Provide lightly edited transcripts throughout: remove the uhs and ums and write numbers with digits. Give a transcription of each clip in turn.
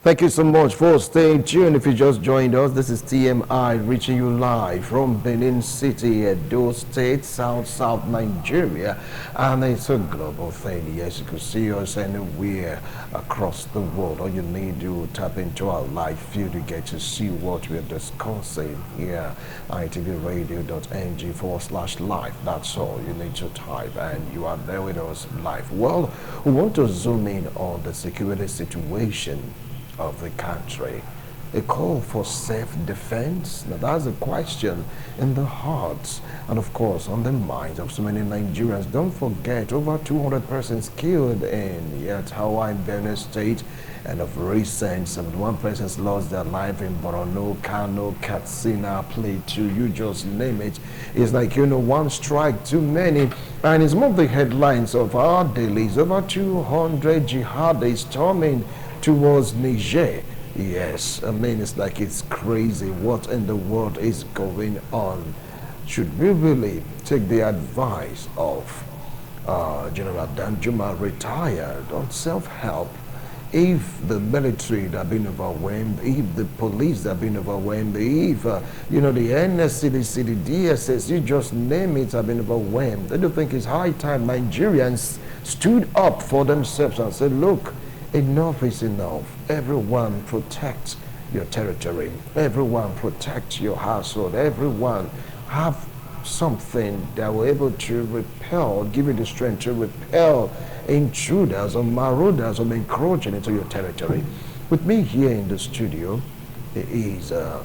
Thank you so much for staying tuned. If you just joined us, this is TMI reaching you live from Benin City, Edo State, South Nigeria. And it's a global thing. Yes, you can see us anywhere across the world. All you need to tap into our live feed to get to see what we're discussing here. itvradio.ng/live. That's all you need to type, and you are there with us live. Well, we want to zoom in on the security situation of the country. A call for self-defense. Now that's a question in the hearts and of course on the minds of so many Nigerians. Don't forget, over 200 persons killed in Hawaii, Benin State, and of recent 71 persons lost their life in Borno, Kano, Katsina, Plateau, you just name it. It's like, one strike too many. And it's one of the headlines of our dailies. Over 200 jihadists storming towards Niger. Yes, I mean, it's like it's crazy. What in the world is going on? Should we really take the advice of General Danjuma, retired, on self-help? If the military that have been overwhelmed, if the police that have been overwhelmed, if, the NSC, the DSS, you just name it, have been overwhelmed. I do think it's high time Nigerians stood up for themselves and said, look, enough is enough. Everyone protect your territory. Everyone protect your household. Everyone have something that will able to repel, give you the strength to repel intruders or marauders or encroaching into your territory. With me here in the studio is a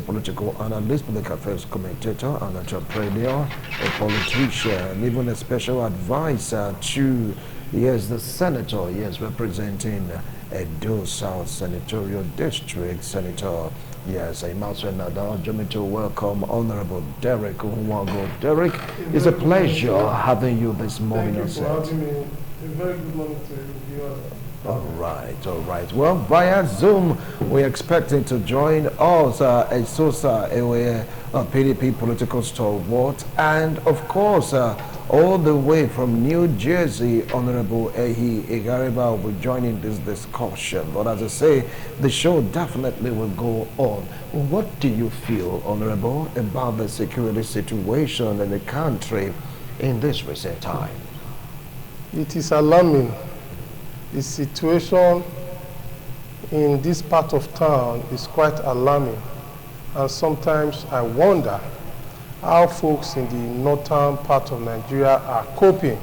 political analyst, political affairs commentator, an entrepreneur, a politician, even a special advisor to the senator, representing Edo South Senatorial District, Senator, to welcome Honorable Derek Unwago. Derek, it's a pleasure having you this morning. Thank you for having me. A very good morning to you. All right. Well, via Zoom, we're expecting to join us a Sosa, a PDP political stalwart, and of course, all the way from New Jersey, Honorable Ehi Igariba will be joining this discussion. But as I say, the show definitely will go on. What do you feel, Honorable, about the security situation in the country in this recent time? It is alarming. The situation in this part of town is quite alarming. And sometimes I wonder how folks in the northern part of Nigeria are coping.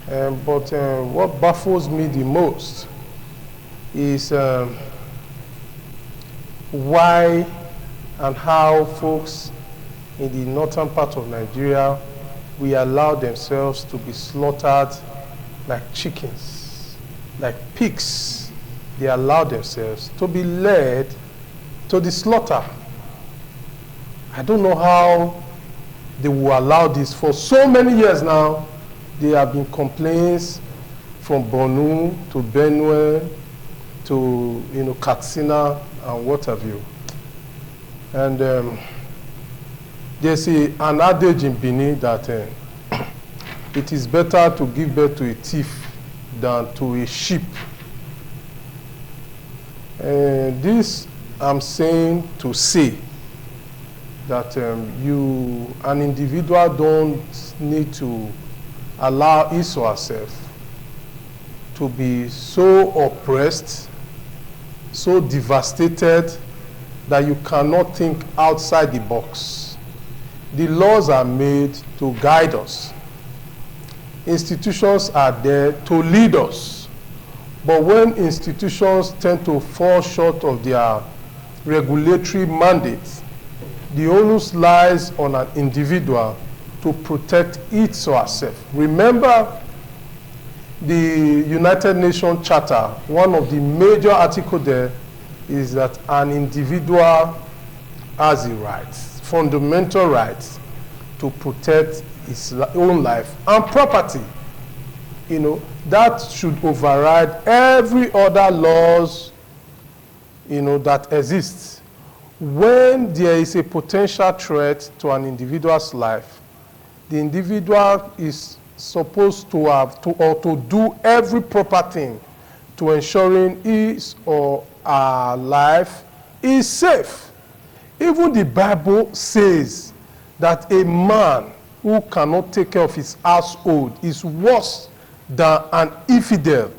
But what baffles me the most is why and how folks in the northern part of Nigeria will allow themselves to be slaughtered like chickens, like pigs. They allow themselves to be led to the slaughter. I don't know how they will allow this. For so many years now, there have been complaints from Borno to Benue to Katsina and what have you. And there's an adage in Benin that it is better to give birth to a thief than to a sheep. This I'm saying to say that an individual don't need to allow his or herself to be so oppressed, so devastated that you cannot think outside the box. The laws are made to guide us. Institutions are there to lead us. But when institutions tend to fall short of their regulatory mandates, the onus lies on an individual to protect its or herself. Remember the United Nations Charter, one of the major articles there is that an individual has the rights, fundamental rights, to protect his own life and property. That should override every other laws, that exists. When there is a potential threat to an individual's life, the individual is supposed to have to do every proper thing to ensuring his or her life is safe. Even the Bible says that a man who cannot take care of his household is worse than an infidel.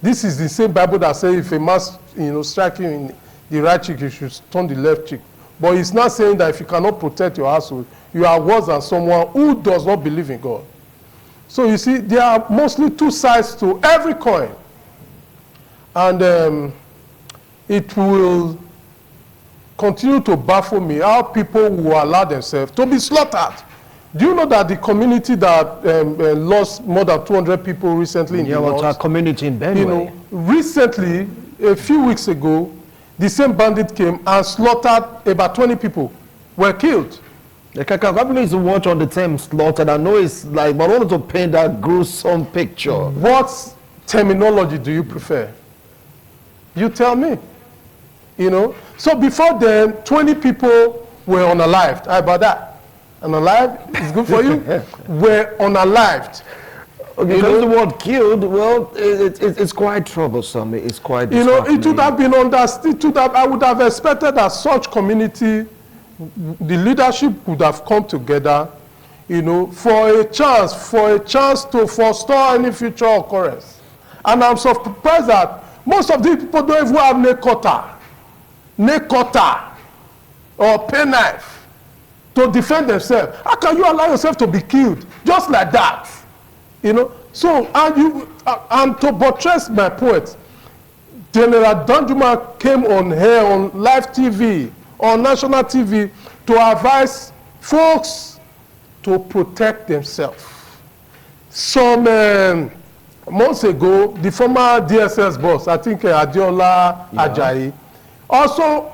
This is the same Bible that says if a man strike you in the right cheek, you should turn the left cheek. But it's not saying that if you cannot protect your household, you are worse than someone who does not believe in God. So you see, there are mostly two sides to every coin. And it will continue to baffle me how people will allow themselves to be slaughtered. Do you know that the community that lost more than 200 people recently in the north? Our community in Benue. Recently, a few weeks ago, the same bandit came and slaughtered about 20 people, were killed. The Kakavabili is what on the term slaughtered. I know it's like, but I wanted to paint that gruesome picture. What terminology do you prefer? You tell me. So before then, 20 people were unalived. How about that? Unalived is good for you. Were unalived. Okay, because the word killed, well, it's quite troublesome. It's quite it would have been understood. I would have expected that such community, the leadership would have come together, for a chance to forestall any future occurrence. And I'm surprised that most of these people don't even have nail cutter, or penknife to defend themselves. How can you allow yourself to be killed just like that? So and to buttress my point, General Danjuma came on here on live TV, on national TV, to advise folks to protect themselves. Some months ago, the former DSS boss, I think Adiola Ajayi, also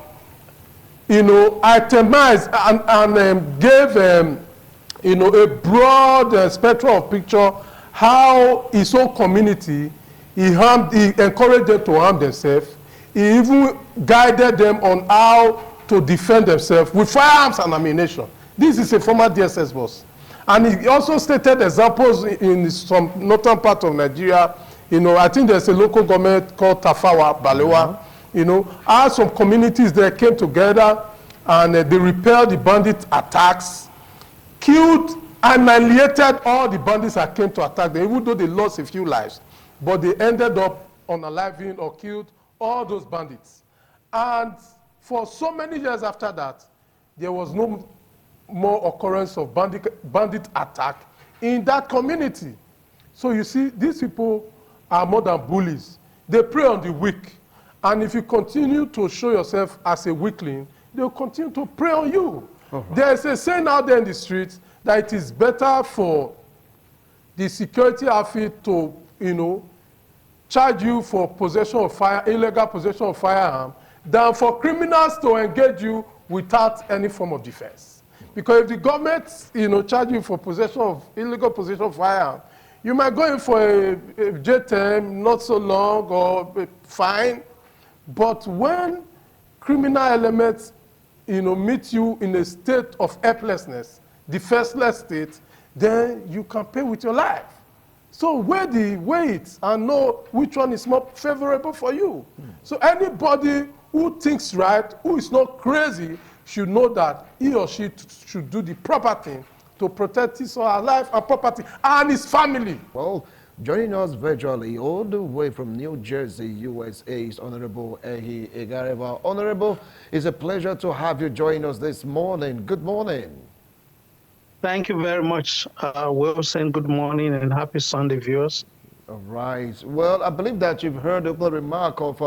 itemized and gave a broad spectrum of picture how his own community, he encouraged them to harm themselves. He even guided them on how to defend themselves with firearms and ammunition. This is a former DSS boss. And he also stated examples in some northern part of Nigeria. I think there's a local government called Tafawa, Balewa. How some communities there came together and they repelled the bandit attacks, killed, annihilated all the bandits that came to attack them, even though they lost a few lives. But they ended up unaliving or killed all those bandits. And for so many years after that, there was no more occurrence of bandit attack in that community. So you see, these people are more than bullies. They prey on the weak. And if you continue to show yourself as a weakling, they'll continue to prey on you. There's a saying out there in the streets that it is better for the security outfit to, charge you for possession of illegal possession of firearm than for criminals to engage you without any form of defense. Because if the government, charge you for illegal possession of firearm, you might go in for a jail term, not so long, or a fine. But when criminal elements, meet you in a state of helplessness, defenseless state, then you can pay with your life. So weigh it and know which one is more favorable for you. So anybody who thinks right, who is not crazy, should know that he or she should do the proper thing to protect his or her life and property and his family. Well, joining us virtually all the way from New Jersey, USA, is Honorable Ehi Egareva. Honorable, it's a pleasure to have you join us this morning. Good morning. Thank you very much, Wilson. Good morning and happy Sunday, viewers. All right. Well, I believe that you've heard the remark of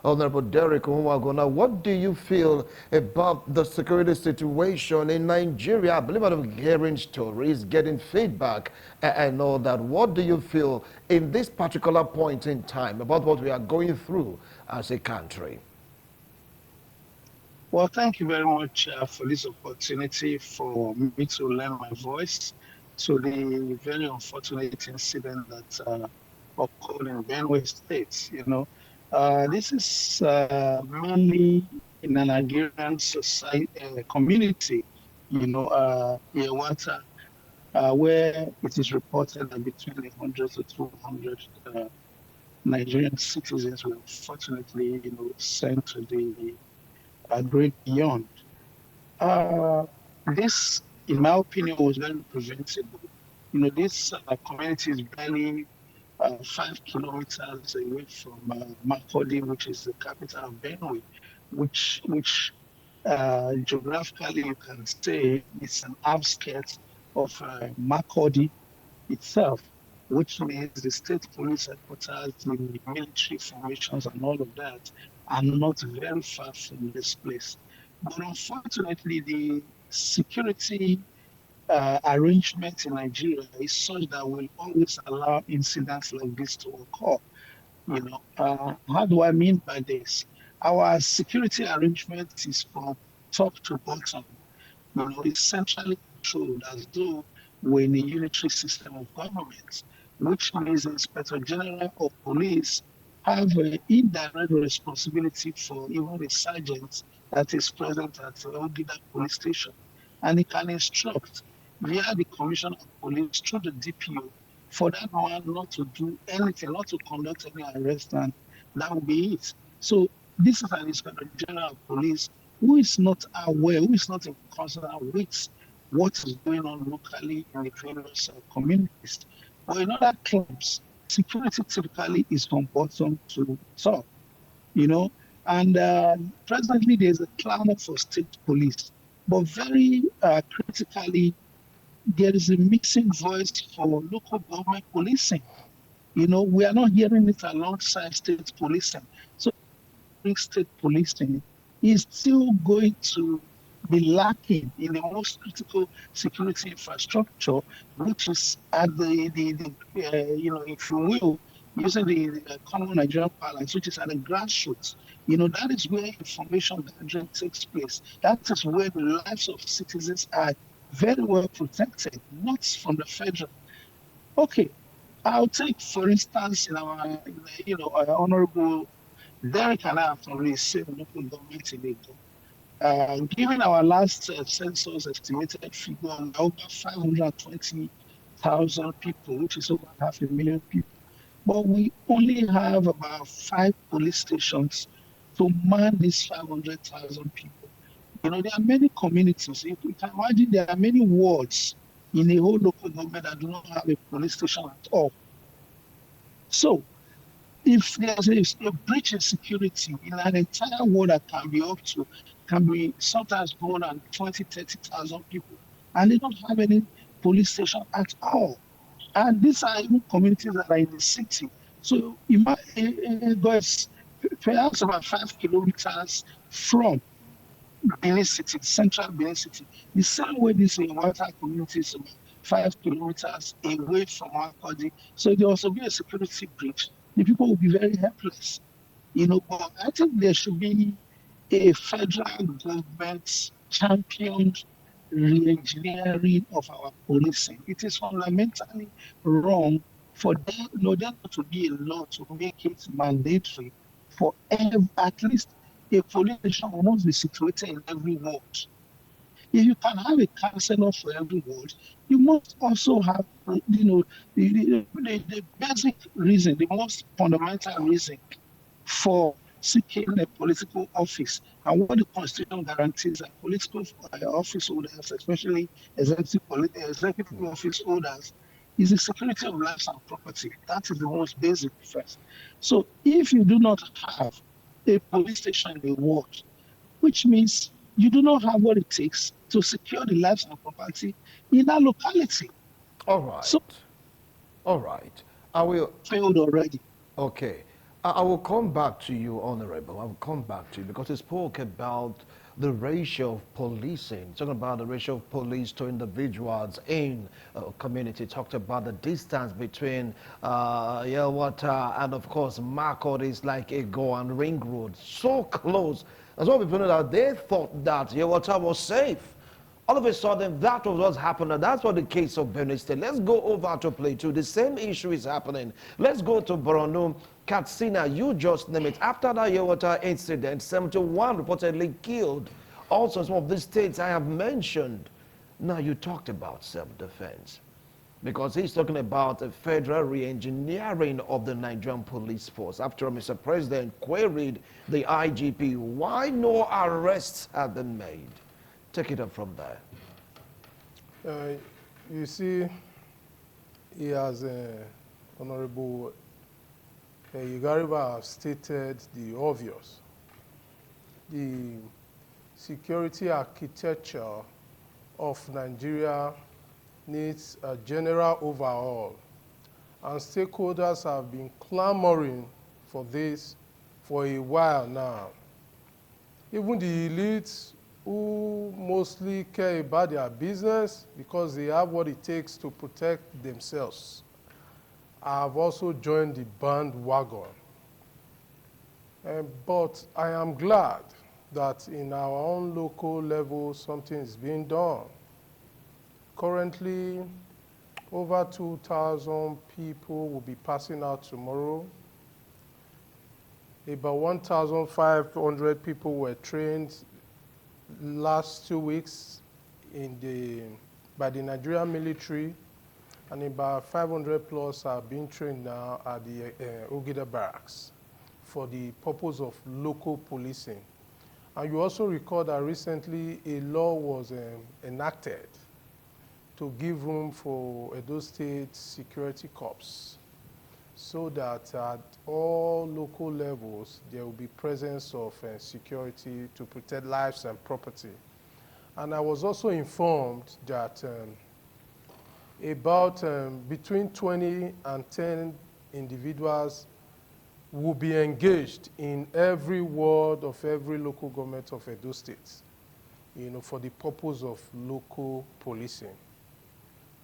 Honorable Derek Nwagona. What do you feel about the security situation in Nigeria? I believe I'm hearing stories, getting feedback, and all that. What do you feel in this particular point in time about what we are going through as a country? Well, thank you very much for this opportunity for me to lend my voice to the very unfortunate incident that occurred in Benue State. This is mainly in a Nigerian society community, Yewata, where it is reported that between 100 to 200 Nigerian citizens were unfortunately, sent to the great beyond. Uh, this, in my opinion, was very preventable. This community is barely 5 kilometers away from Makurdi, which is the capital of Benue, which geographically you can say it's an outskirts of Makurdi itself, which means the state police headquarters, the military formations, and all of that are not very far from this place. But unfortunately, the security arrangement in Nigeria is such that will always allow incidents like this to occur. How do I mean by this? Our security arrangement is from top to bottom. It's centrally controlled as though we're in a unitary system of government, which means the Inspector General of Police have an indirect responsibility for even the sergeant that is present at the Ogida police station. And he can instruct via the Commissioner of Police through the DPO for that man not to do anything, not to conduct any arrest, and that will be it. So this is an Inspector General of Police who is not aware, who is not in concern with what is going on locally in the various communities. But in other clubs, security typically is from bottom to top, you know. And presently, there's a clamor for state police. But very critically, there is a missing voice for local government policing. We are not hearing it alongside state policing. So state policing is still going to be lacking in the most critical security infrastructure, which is at if you will, using the common Nigerian parlance, which is at the grassroots. That is where information gathering takes place. That is where the lives of citizens are very well protected, not from the federal. Okay, I'll take, for instance, our honorable Derek and I have already seen local government in Lagos. Given our last census estimated figure, over 520,000 people, which is over 500,000 people. But we only have about 5 police stations to man these 500,000 people. There are many communities. If you can imagine, there are many wards in a whole local government that do not have a police station at all. So if there's a breach in security in an entire world that can be sometimes more than 20, 30,000 people, and they don't have any police station at all. And these are even communities that are in the city. So there's perhaps about 5 kilometers from Benin City, central Benin City. The same way this water community is about 5 kilometers away from Makurdi. So there also be a security breach. The people will be very helpless. But I think there should be a federal government championed re-engineering of our policing. It is fundamentally wrong for them, there to be a law to make it mandatory for at least a police station must be situated in every ward. If you can have a counselor for every ward, you must also have, the basic reason, the most fundamental reason for seeking a political office and what the Constitution guarantees that political office holders, especially executive office holders, is the security of lives and property. That is the most basic first. So if you do not have a police station in a ward, which means you do not have what it takes to secure the lives and property in that locality. All right. So, all right. I will. Failed already. Okay. I will come back to you, Honorable. I will come back to you because you spoke about the ratio of policing, talking about the ratio of police to individuals in a community, talked about the distance between Yelwata and, of course, Makurdi is like a go and ring road, so close. That's what people know that they thought that Yelwata was safe. All of a sudden, that was what's happened, and that's what the case of Benue State. Let's go over to Plateau. The same issue is happening. Let's go to Borno, Katsina. You just name it. After that Yewata incident, 71 reportedly killed. Also, some of the states I have mentioned. Now, you talked about self-defense. because he's talking about a federal re-engineering of the Nigerian police force. After all, Mr. President queried the IGP why no arrests have been made. Take it up from there. You see, he has, Honorable Igariba have stated the obvious. The security architecture of Nigeria needs a general overhaul, and stakeholders have been clamoring for this for a while now. Even the elites who mostly care about their business because they have what it takes to protect themselves have also joined the bandwagon. But I am glad that in our own local level something is being done. Currently, over 2,000 people will be passing out tomorrow. About 1,500 people were trained last 2 weeks by the Nigerian military, and about 500 plus are being trained now at the Ogida barracks for the purpose of local policing. And you also recall that recently a law was enacted to give room for Edo State security corps, so that at all local levels there will be presence of security to protect lives and property. And I was also informed that about between 20 and 10 individuals will be engaged in every ward of every local government of Edo State, for the purpose of local policing.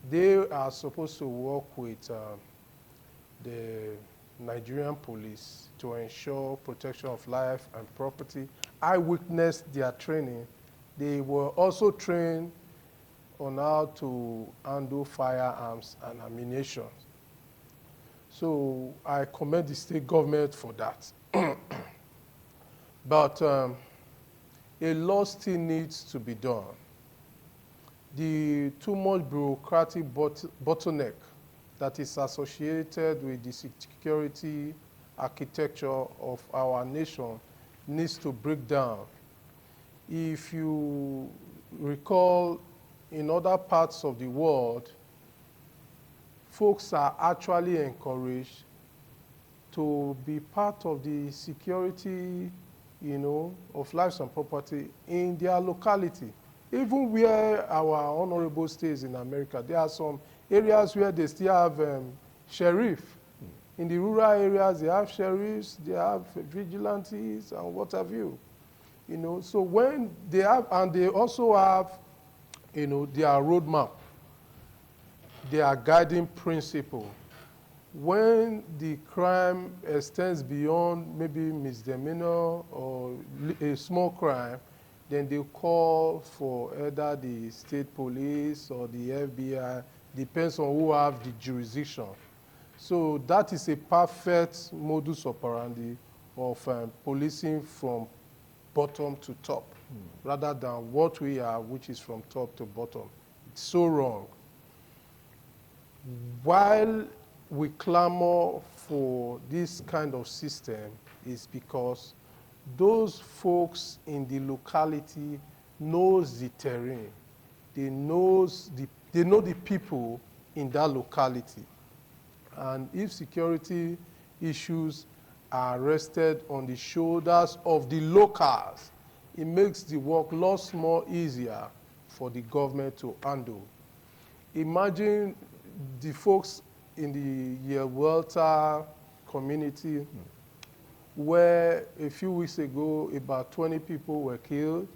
They are supposed to work with the Nigerian police to ensure protection of life and property. I witnessed their training. They were also trained on how to handle firearms and ammunition. So I commend the state government for that. But a lot still needs to be done. The too much bureaucratic bottleneck that is associated with the security architecture of our nation needs to break down. If you recall, in other parts of the world, folks are actually encouraged to be part of the security, of lives and property in their locality. Even where our honorable stays in America, there are some areas where they still have sheriff. In the rural areas, they have sheriffs, they have vigilantes, and what have you. So when they have, and they also have, their roadmap, their guiding principle. When the crime extends beyond maybe misdemeanor or a small crime, then they call for either the state police or the FBI, depends on who have the jurisdiction. So that is a perfect modus operandi of policing from bottom to top, rather than what we have, which is from top to bottom. It's so wrong. While we clamor for this kind of system is because those folks in the locality knows the terrain. They know the people in that locality. And if security issues are rested on the shoulders of the locals, it makes the work lots more easier for the government to handle. Imagine the folks in the Yelwelta community where a few weeks ago about 20 people were killed,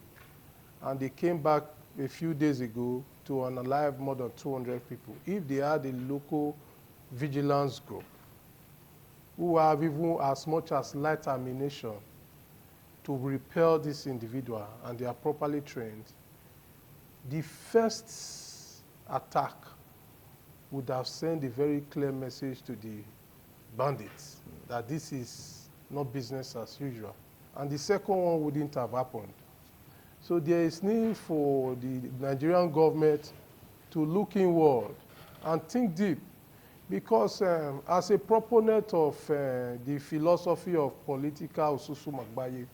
and they came back a few days ago to unalive more than 200 people. If they had a local vigilance group who have even as much as light ammunition to repel this individual and they are properly trained, the first attack would have sent a very clear message to the bandits that this is not business as usual. And the second one wouldn't have happened. So there is need for the Nigerian government to look inward and think deep. Because as a proponent of the philosophy of political Osusu Magbaye,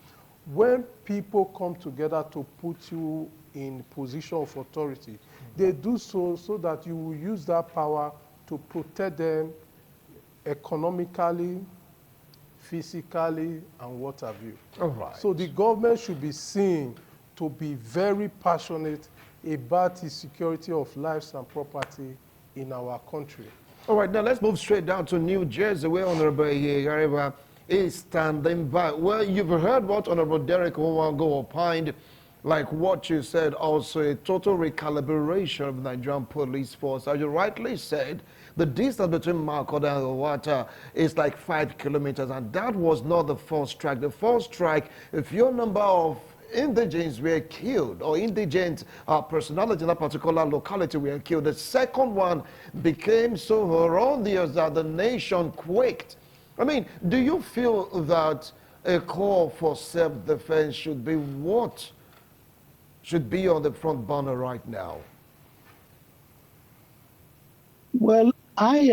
when people come together to put you in position of authority, they do so that you will use that power to protect them economically, physically, and what have you. All right. So the government should be seen to be very passionate about the security of lives and property in our country. All right, now let's move straight down to New Jersey, where Honorable Yariba is standing by. Well, you've heard what Honorable Derek Owango opined, like what you said, also a total recalibration of the Nigerian police force. As you rightly said, the distance between Makoda and Owata is like 5 kilometers, and that was not the first strike. The first strike, if your number of indigents were killed, or indigent personality in that particular locality were killed, the second one became so horrendous that the nation quaked. I mean, do you feel that a call for self-defense should be what should be on the front burner right now? Well, I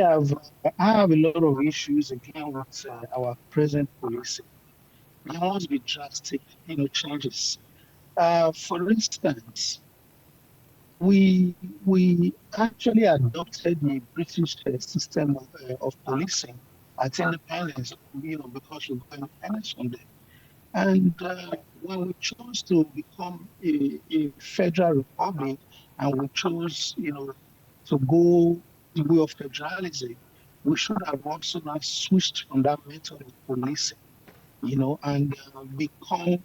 have a lot of issues again with our present policing. There must be drastic, changes. For instance, we actually adopted the British system of policing at independence, because we got independence from them. And when we chose to become a federal republic, and we chose, to go the way of federalism, we should have also now switched from that method of policing, and become,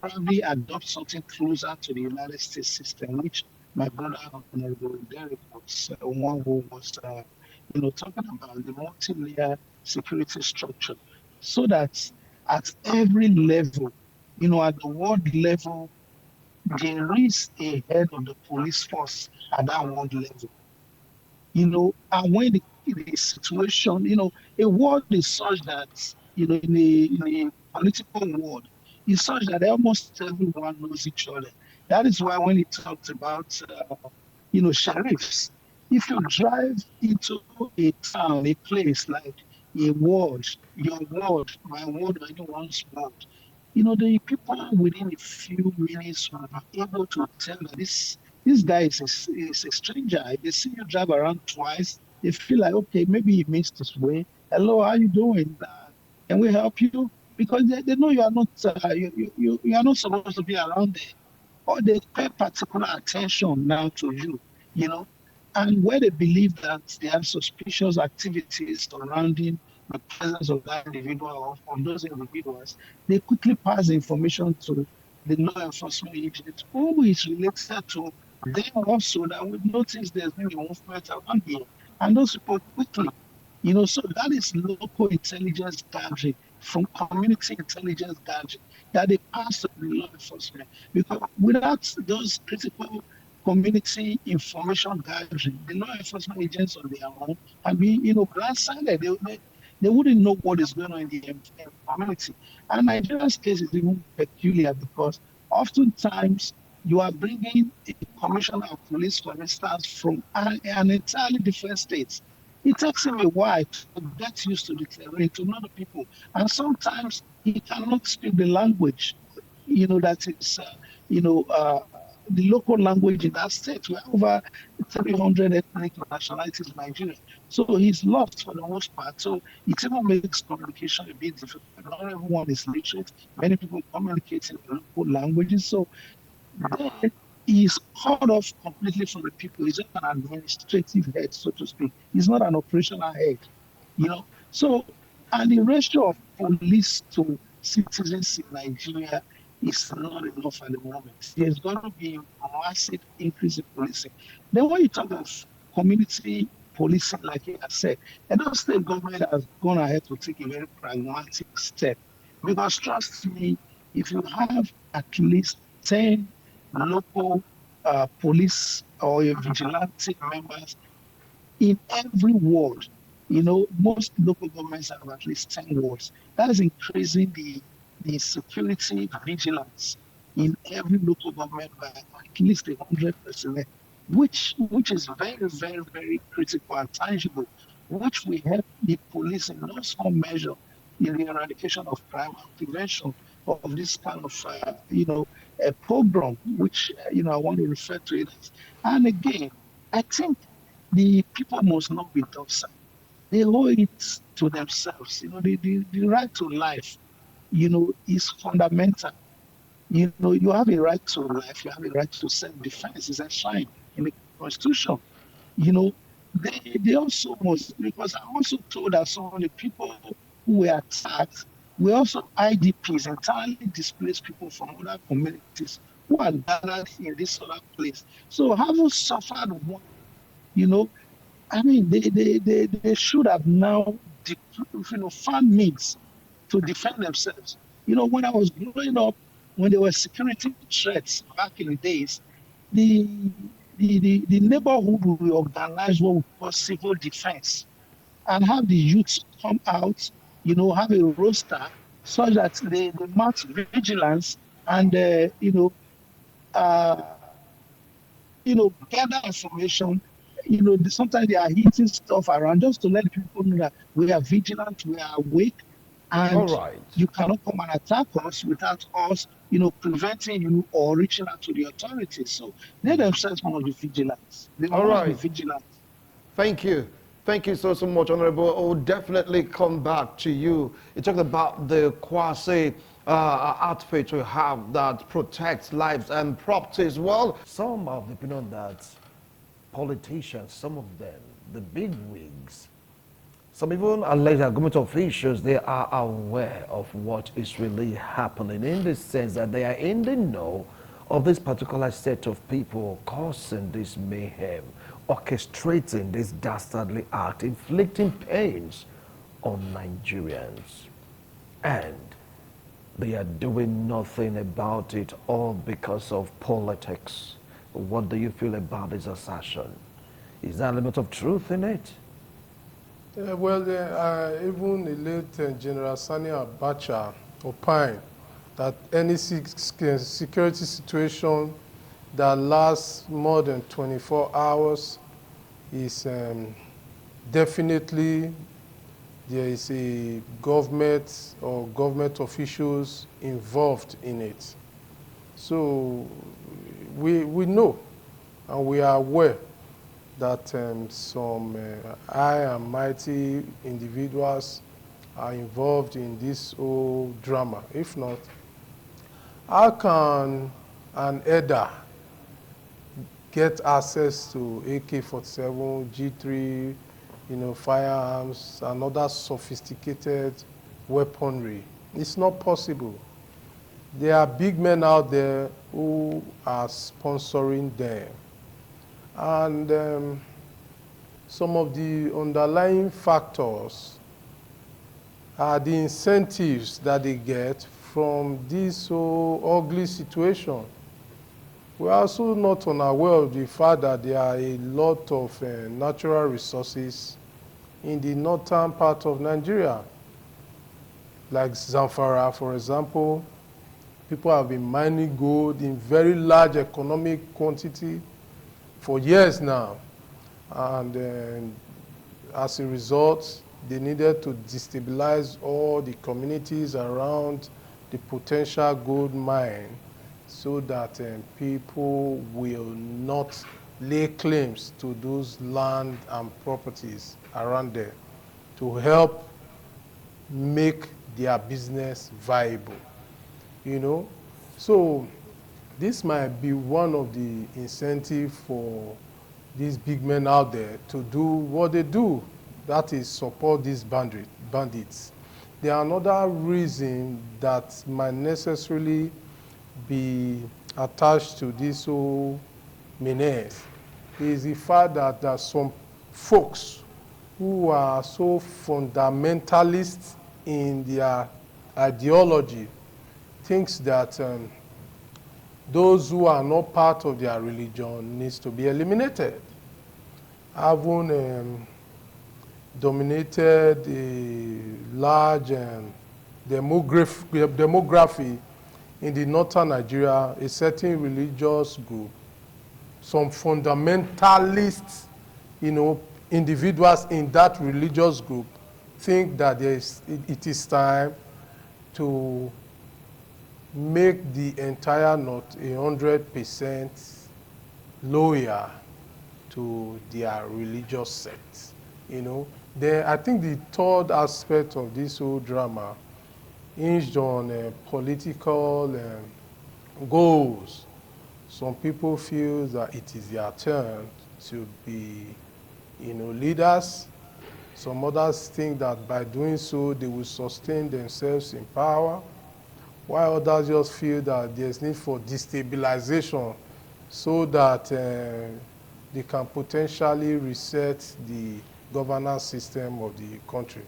probably adopt something closer to the United States system, which my brother Honorable Derek was one who was, talking about the multi-layer security structure, so that at every level, at the world level, there is a head of the police force at that world level. And when the situation, a world is such that, in a political world, is such that almost everyone knows each other. That is why when he talked about, sheriffs, if you drive into a town, a place like a ward, your ward, my ward, or anyone's ward, the people within a few minutes will be able to tell that this guy is a stranger. If they see you drive around twice, they feel like, okay, maybe he missed his way. Hello, how you doing? Can we help you? Because they know you are not you are not supposed to be around there, or they pay particular attention now to you, you know. And where they believe that they have suspicious activities surrounding the presence of that individual or of those individuals, they quickly pass the information to the law enforcement agent who is related to them also, that would notice there's been a movement around here. And those people quickly, so that is local intelligence gathering from community intelligence gathering that they pass to the law enforcement. Because without those critical community information gathering, the law enforcement agents on their own can be, blindsided. They wouldn't know what is going on in the community. And Nigeria's case is even peculiar because oftentimes you are bringing a commissioner of police, for instance, from an entirely different state. It takes him a while to get used to the terrain, to know the people. And sometimes he cannot speak the language, that is, the local language in that state. We have over 300 ethnic nationalities in Nigeria. So he's lost for the most part. So it even makes communication a bit difficult. Not everyone is literate. Many people communicate in local languages. So there he is cut off completely from the people. He's just an administrative head, so to speak. He's not an operational head, So, and the ratio of police to citizens in Nigeria is not enough at the moment. There's going to be a massive increase in policing. Then when you talk of community policing, like I said, Edo State government has gone ahead to take a very pragmatic step. Because trust me, if you have at least 10 local police or vigilante members in every ward. Most local governments have at least 10 wards. That is increasing the security vigilance in every local government by at least 100%. which is very, very, very critical and tangible, which will help the police in no small measure in the eradication of crime and prevention of this kind of, a pogrom, which, I want to refer to it as. And again, I think the people must not be docile. They owe it to themselves. The right to life, is fundamental. You have a right to life, you have a right to self-defense. It's enshrined in the Constitution. You know, they also must, because I'm also told that some of the people who were attacked were also IDPs, entirely displaced people from other communities who are gathered in this other place. So having suffered one, you know, I mean, they should have now, found means to defend themselves. When I was growing up, when there were security threats back in the days, the the neighborhood will organize what we call civil defense and have the youths come out, have a roster such that they mount vigilance and uh, gather information. Sometimes they are hitting stuff around just to let people know that we are vigilant, we are awake, All and right. you cannot come and attack us without us, preventing you or reaching out to the authorities. So they themselves must be vigilant. They All must be right. vigilant. Thank you. Thank you so much, Honorable. I will definitely come back to you. You talked about the quasi outfit we have that protects lives and properties. Well, some of the opinion that politicians, some of them, the big wigs, some even alleged government officials, they are aware of what is really happening in the sense that they are in the know of this particular set of people causing this mayhem, orchestrating this dastardly act, inflicting pains on Nigerians. And they are doing nothing about it, all because of politics. What do you feel about this assertion? Is there a element of truth in it? Even the late General Sani Abacha opined that any security situation that lasts more than 24 hours is definitely there is a government or government officials involved in it. So we know and we are aware that some high and mighty individuals are involved in this whole drama. If not, how can an elder get access to AK-47, G3, firearms, and other sophisticated weaponry? It's not possible. There are big men out there who are sponsoring them. And some of the underlying factors are the incentives that they get from this so ugly situation. We are also not unaware of the fact that there are a lot of natural resources in the northern part of Nigeria. Like Zamfara, for example, people have been mining gold in very large economic quantity for years now. And as a result, they needed to destabilize all the communities around the potential gold mine so that people will not lay claims to those land and properties around there to help make their business viable, So this might be one of the incentives for these big men out there to do what they do, that is support these bandits. There are another reason that might necessarily be attached to this whole menace is the fact that there are some folks who are so fundamentalist in their ideology, thinks that those who are not part of their religion needs to be eliminated. Having dominated a large demography in the northern Nigeria, a certain religious group some fundamentalist, individuals in that religious group think that it is time to make the entire North 100% loyal to their religious sect. Then I think the third aspect of this whole drama hinged on political goals. Some people feel that it is their turn to be, leaders. Some others think that by doing so, they will sustain themselves in power, while others just feel that there's need for destabilization so that they can potentially reset the governance system of the country.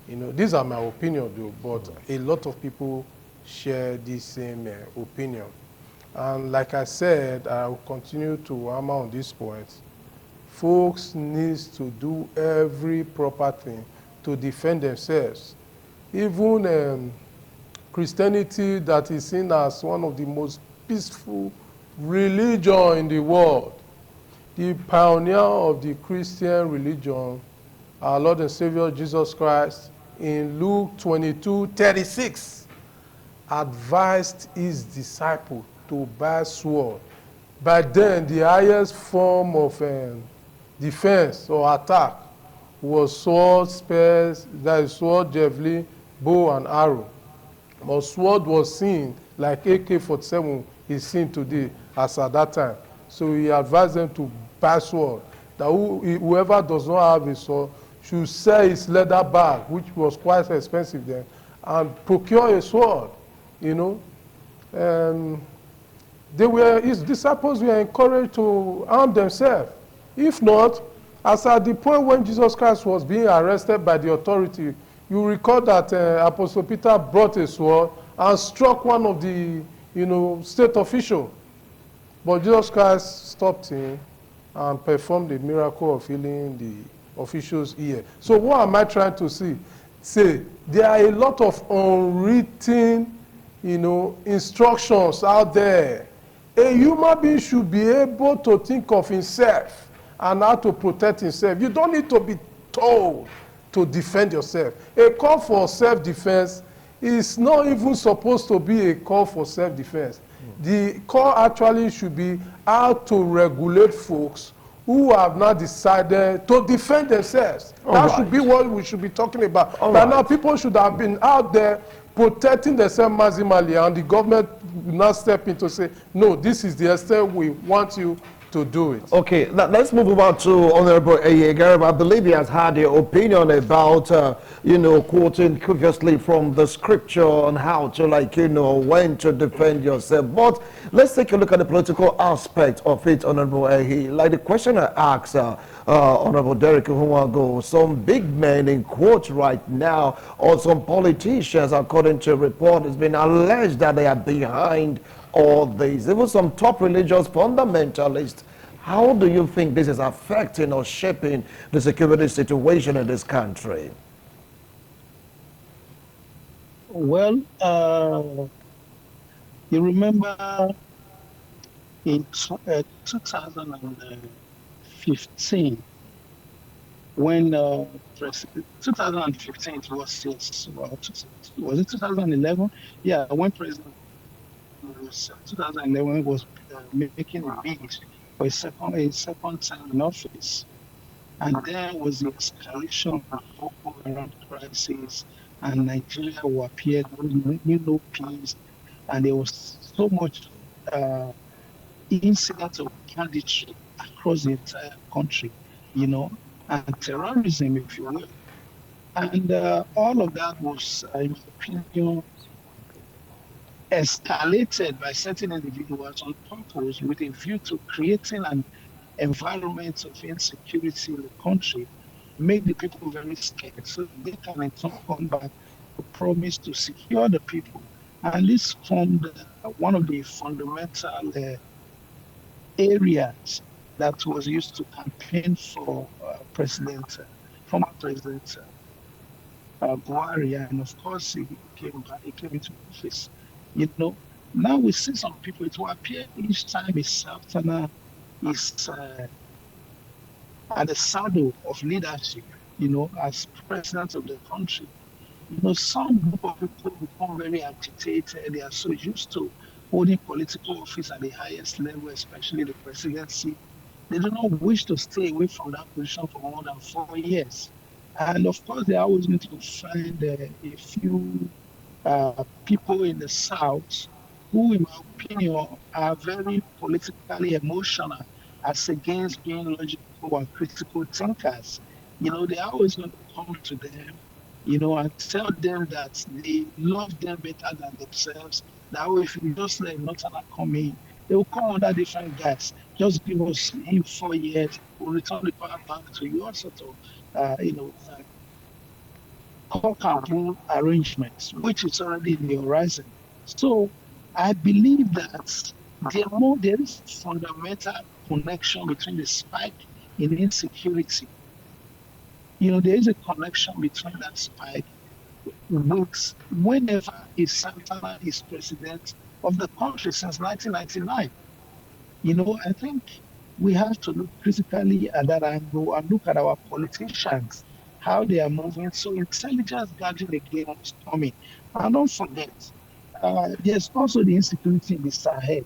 These are my opinion though, but a lot of people share this same opinion. And like I said, I will continue to hammer on this point. Folks need to do every proper thing to defend themselves. Even Christianity, that is seen as one of the most peaceful religion in the world, the pioneer of the Christian religion, our Lord and Savior Jesus Christ, in Luke 22:36, advised his disciple to buy sword. By then, the highest form of defense or attack was sword, spears, that is sword, javelin, bow, and arrow. But sword was seen like AK-47 is seen today as at that time. So he advised them to buy sword. That whoever does not have a sword should sell his leather bag, which was quite expensive then, and procure a sword. His disciples were encouraged to arm themselves. If not, as at the point when Jesus Christ was being arrested by the authority, you recall that Apostle Peter brought a sword and struck one of the, state officials. But Jesus Christ stopped him and performed the miracle of healing the official's ear. So what am I trying to say? There are a lot of unwritten, instructions out there. A human being should be able to think of himself and how to protect himself. You don't need to be told to defend yourself. A call for self-defense is not even supposed to be a call for self-defense. The call actually should be how to regulate folks who have now decided to defend themselves. That should be what we should be talking about. But now people should have been out there protecting themselves maximally, and the government will now step in to say, no, this is the extent we want you to do it. Okay, let's move over to Honorable Eyegarib. I believe he has had an opinion about, quoting previously from the scripture on how to, when to defend yourself. But let's take a look at the political aspect of it, Honorable Eyi. Like the question I asked Honorable Derek Huwago, some big men in quotes right now, or some politicians, according to a report, has been alleged that they are behind all this. Even some top religious fundamentalists. How do you think this is affecting or shaping the security situation in this country? Well, you remember in 2015, when 2015 it was, yes, well, was it 2011? Yeah, when President was 2011 was making a bid for a second time in office, and there was the escalation of Boko Haram crisis, and Nigeria who appeared no peace, and there was so much incident of banditry across the entire country, and terrorism, if you will, and all of that was, in my opinion, escalated by certain individuals on purpose with a view to creating an environment of insecurity in the country, make the people very scared so they can in turn come back to promise to secure the people. And this formed one of the fundamental areas that was used to campaign for former President Buhari, and of course he came back, he came into office. Now we see some people, it will appear each time a Southerner is at the saddle of leadership, as president of the country, some group of people become very agitated. They are so used to holding political office at the highest level, especially the presidency. They do not wish to stay away from that position for more than 4 years. And of course, they are always going to find a few people in the South who, in my opinion, are very politically emotional as against being logical and critical thinkers. They're always going to come to them, and tell them that they love them better than themselves. That way, if you just let Northerner come in, they will come under different guys. Just give us him 4 years, we'll return the power back to you, all sort of, cock and bull arrangements, which is already in the horizon. So I believe that there is a fundamental connection between the spike in insecurity. There is a connection between that spike with whenever a Santana is president of the country since 1999. I think we have to look critically at that angle and look at our politicians, how they are moving. So intelligence gathering again is coming. And don't forget, there's also the insecurity in the Sahel,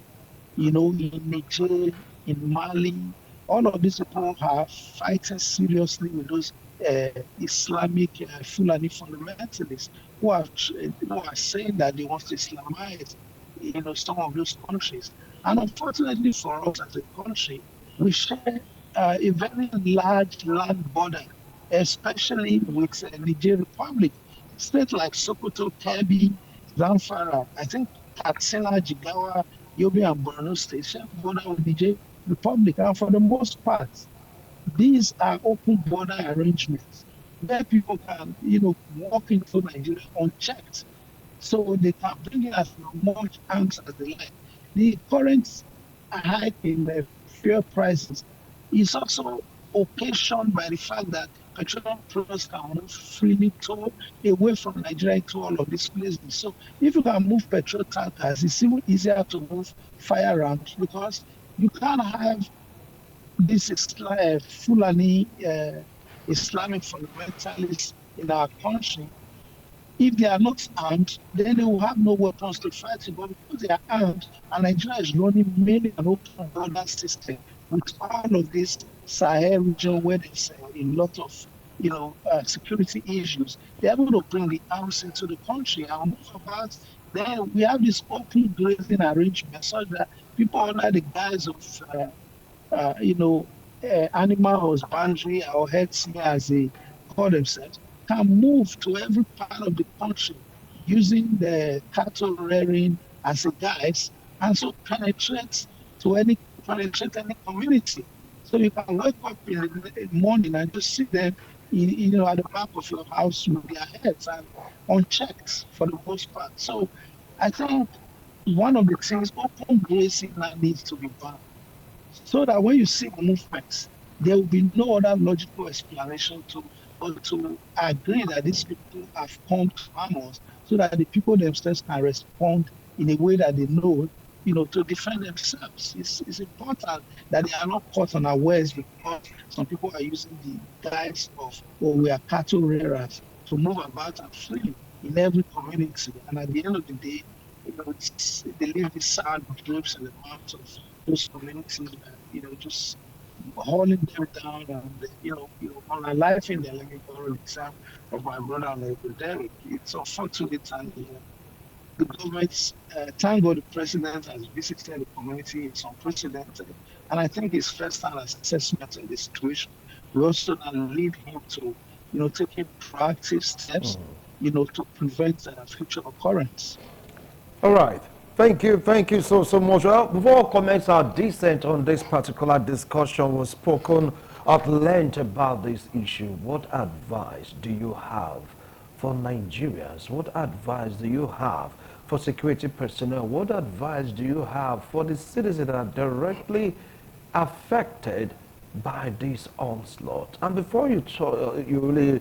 in Niger, in Mali. All of these people are fighting seriously with those Islamic Fulani fundamentalists who are saying that they want to Islamize, some of those countries. And unfortunately for us as a country, we share a very large land border, especially with Niger Republic. States like Sokoto, Kebbi, Zamfara, I think Katsina, Jigawa, Yobe, and Borno states share border with Niger Republic. And for the most part, these are open border arrangements where people can, walk into Nigeria unchecked. So they can bring in as much arms as they like. The current hike in the fuel prices is also occasioned by the fact that petroleum products can move freely away from Nigeria to all of these places. So if you can move petrol tankers, it's even easier to move firearms because you can't have this Fulani Islamic fundamentalists in our country. If they are not armed, then they will have no weapons to fight it. But because they are armed, and Nigeria is running mainly an open border system with all of this Sahel region where there's a lot of security issues, they're able to bring the arms into the country and move about. Then we have this open grazing arrangement such that people under the guise of animal husbandry or health as they call themselves, can move to every part of the country using the cattle rearing as a guise, and so penetrate any community. So you can wake up in the morning and just see them, at the back of your house with their heads and unchecked for the most part. So I think one of the things open grazing now needs to be banned so that when you see movements, there will be no other logical explanation but to agree that these people have come to harm us so that the people themselves can respond in a way that they know, to defend themselves. It's important that they are not caught unawares because some people are using the guise of, oh, we are cattle rearers to move about and freely in every community. And at the end of the day, they leave the sad grapes in the mouths of those communities that, just hauling them down and, on a life in there, let me borrow the example of my brother and Derek. It's unfortunate and the government, thank God the president has visited the community, it's unprecedented. And I think his first-hand assessment of the situation will also now lead him to, taking proactive steps, to prevent future occurrence. All right. Thank you so much. Well, before comments are decent on this particular discussion, was spoken at length about this issue. What advice do you have for Nigerians? What advice do you have for security personnel? What advice do you have for the citizens that are directly affected by this onslaught? And before you you really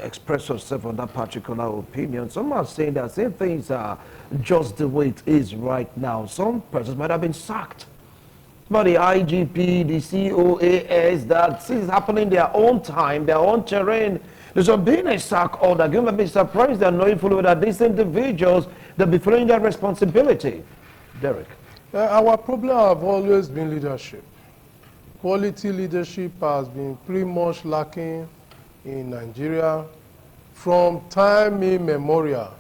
express yourself on that particular opinion, some are saying that same things are just the way it is right now. Some persons might have been sacked But the IGP, the COAS, that things happen in their own time, their own terrain. There's been a sack order. You may be surprised and knowing fully that these individuals, they'll be following their responsibility. Derek. Our problem have always been leadership. Quality leadership has been pretty much lacking in Nigeria from time immemorial.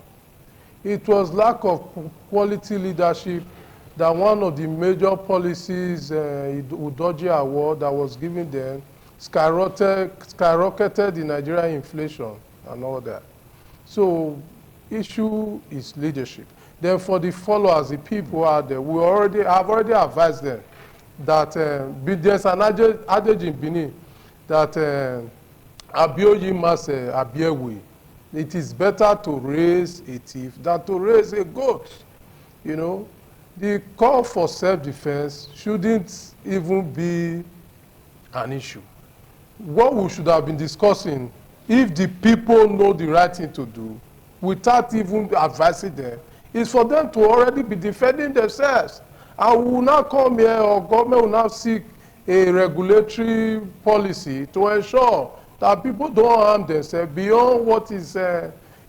It was lack of quality leadership that one of the major policies, Udoji Award, that was given then, skyrocketed the Nigerian inflation and all that. So, issue is leadership. Then for the followers, the people out there, I've already advised them that there's an adage in Benin that Abioyi must Abiewe. It is better to raise a thief than to raise a goat. You know, the call for self-defense shouldn't even be an issue. What we should have been discussing, if the people know the right thing to do, without even advising them, is for them to already be defending themselves. And we will now come here, or government will now seek a regulatory policy to ensure that people don't harm themselves beyond what is,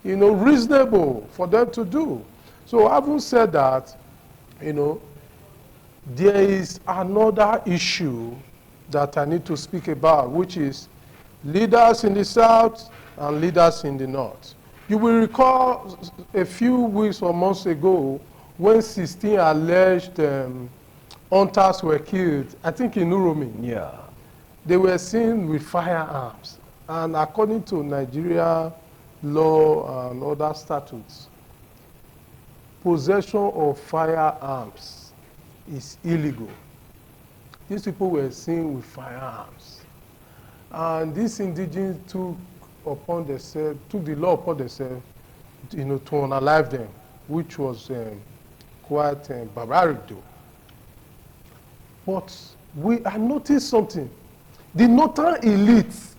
reasonable for them to do. So having said that, there is another issue that I need to speak about, which is leaders in the South and leaders in the North. You will recall a few weeks or months ago when 16 alleged hunters were killed, I think in Uromi. Yeah. They were seen with firearms. And according to Nigeria law and other statutes, possession of firearms is illegal. These people were seen with firearms. And these indigenous took the law upon themselves, to unalive them, which was quite barbaric though. But I noticed something. The northern elites,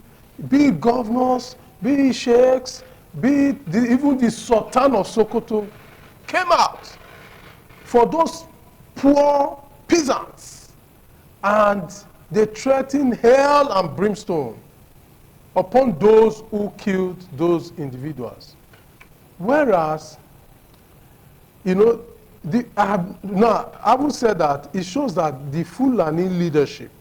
be it governors, be it sheikhs, be it even the Sultan of Sokoto, came out for those poor peasants, and they threatened hell and brimstone upon those who killed those individuals. Whereas, I would say that it shows that the Fulani leadership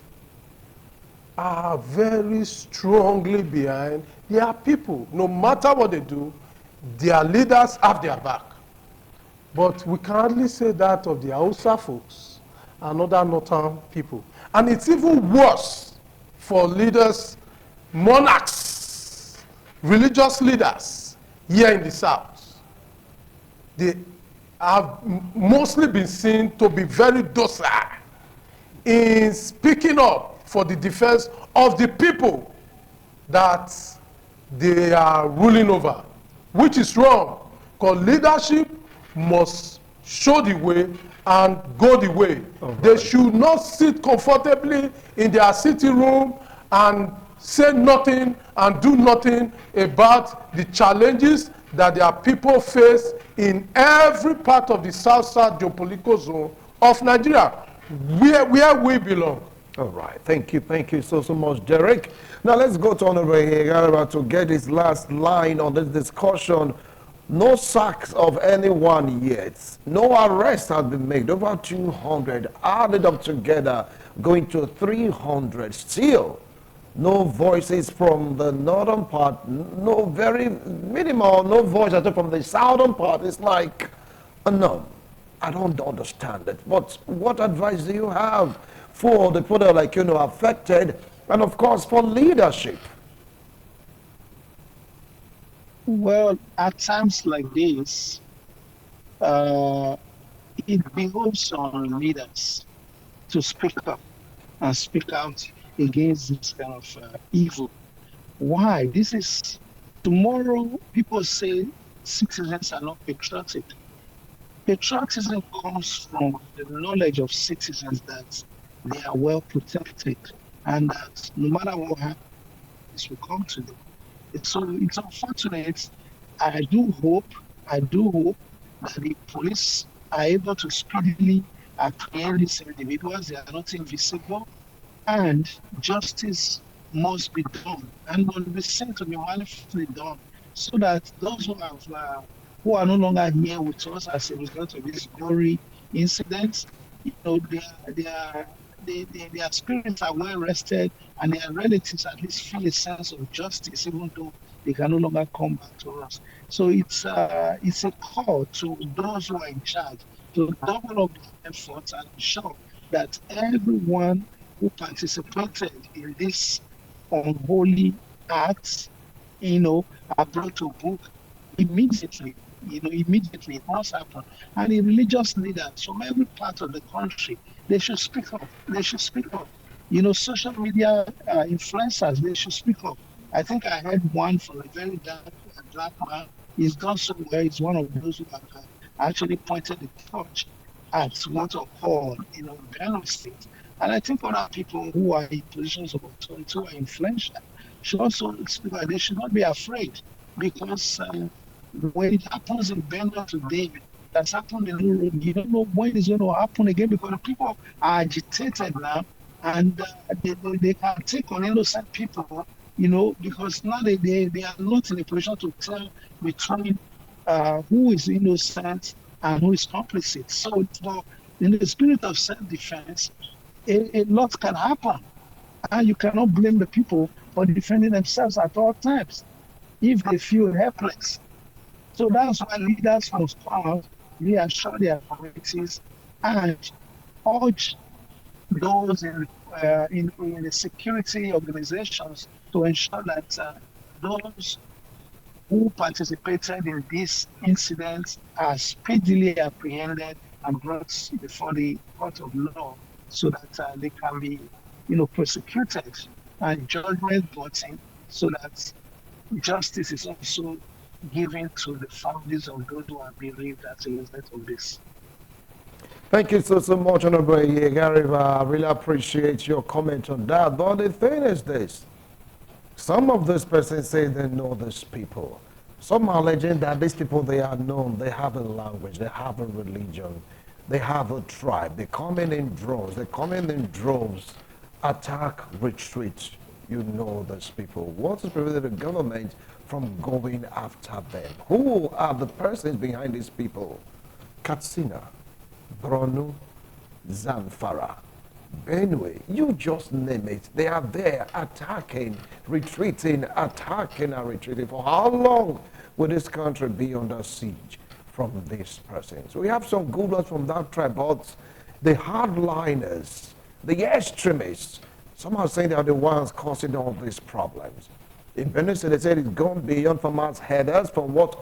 are very strongly behind their people. No matter what they do, their leaders have their back. But we can hardly say that of the Hausa folks and other northern people. And it's even worse for leaders, monarchs, religious leaders here in the South. They have mostly been seen to be very docile in speaking up for the defense of the people that they are ruling over, which is wrong, because leadership must show the way and go the way. Okay. They should not sit comfortably in their sitting room and say nothing and do nothing about the challenges that their people face in every part of the South-South geopolitical zone of Nigeria, where we belong. All right, thank you so much, Derek. Now let's go to Honorable Hegara to get his last line on this discussion. No sacks of anyone yet. No arrests have been made. Over 200 added up together, going to 300. Still, no voices from the northern part. No, very minimal. No voice at all from the southern part. It's like, no, I don't understand it. But what advice do you have for the people that are affected, and of course for leadership? Well, at times like this, it behoves on leaders to speak up and speak out against this kind of evil. Why? This is, tomorrow people say citizens are not patriotic. Patriotism comes from the knowledge of citizens that they are well protected and that no matter what happens, this will come to them. So it's unfortunate. I do hope that the police are able to speedily apprehend these individuals. They are not invisible, and justice must be done and must be seen to be manifestly done, so that those who are no longer here with us as a result of this gory incident, their their spirits are well rested, and their relatives at least feel a sense of justice, even though they can no longer come back to us. So it's a call to those who are in charge to double up their efforts and ensure that everyone who participated in this unholy acts, you know, are brought to book immediately. Immediately it must happen. And the religious leaders from every part of the country, they should speak up. They should speak up. Social media influencers, they should speak up. I think I heard one from a very dark black man. He's done so well. He's one of those who have actually pointed the torch at what occurred, in Benue State. And I think other people who are in positions of authority, who are influential, should also speak out. They should not be afraid, because when it happens in Benue today, that's happened in Europe, you don't know when it's going to happen again, because the people are agitated now, and they can take on innocent people, because now they are not in a position to tell between who is innocent and who is complicit. So, in the spirit of self-defense, a lot can happen. And you cannot blame the people for defending themselves at all times if they feel helpless. So that's why leaders must come out, reassure their communities, and urge those in the security organizations to ensure that those who participated in this incident are speedily apprehended and brought before the court of law, so that they can be, prosecuted and judgment brought in, so that justice is also given to the families of those who are bereaved as a result of this. Thank you so much, Honorable Yegariva. I really appreciate your comment on that. But the thing is this. Some of these persons say they know these people. Some are alleging that these people, they are known, they have a language, they have a religion, they have a tribe. They come in droves. They come in droves, attack, retreat. You know these people. What is preventing the government from going after them? Who are the persons behind these people? Katsina, Borno, Zamfara, Benue, you just name it. They are there attacking, retreating, attacking and retreating. For how long will this country be under siege from these persons? We have some good ones from that tribe, but the hardliners, the extremists, some are saying they are the ones causing all these problems. In Benue, they said it's gone beyond farmers' headers. From what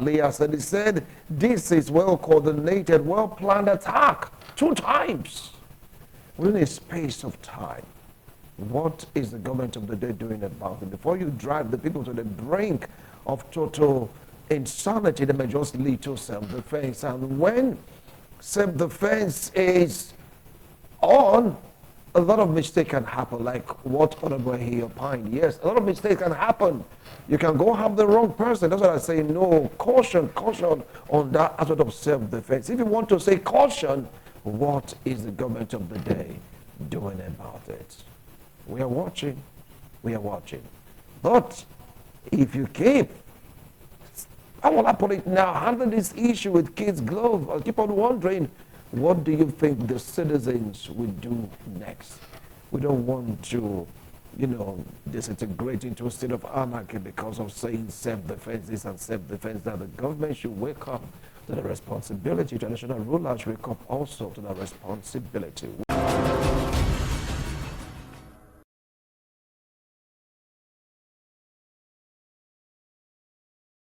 Leah said, he said this is well-coordinated, well-planned attack 2 times within a space of time. What is the government of the day doing about it? Before you drive the people to the brink of total insanity, they may just lead to self-defense. And when self-defense is on, a lot of mistakes can happen, like what Honorable he opined. Yes, a lot of mistakes can happen. You can go have the wrong person. That's what I say. No, caution on that aspect of self-defense. If you want to say caution, what is the government of the day doing about it? We are watching. But if you keep, I will put it now, handle this issue with kids' gloves, I'll keep on wondering, what do you think the citizens will do next? We don't want to, disintegrate into a state of anarchy because of saying self-defense this and self-defense that. The government should wake up to the responsibility. Traditional rulers should wake up also to the responsibility.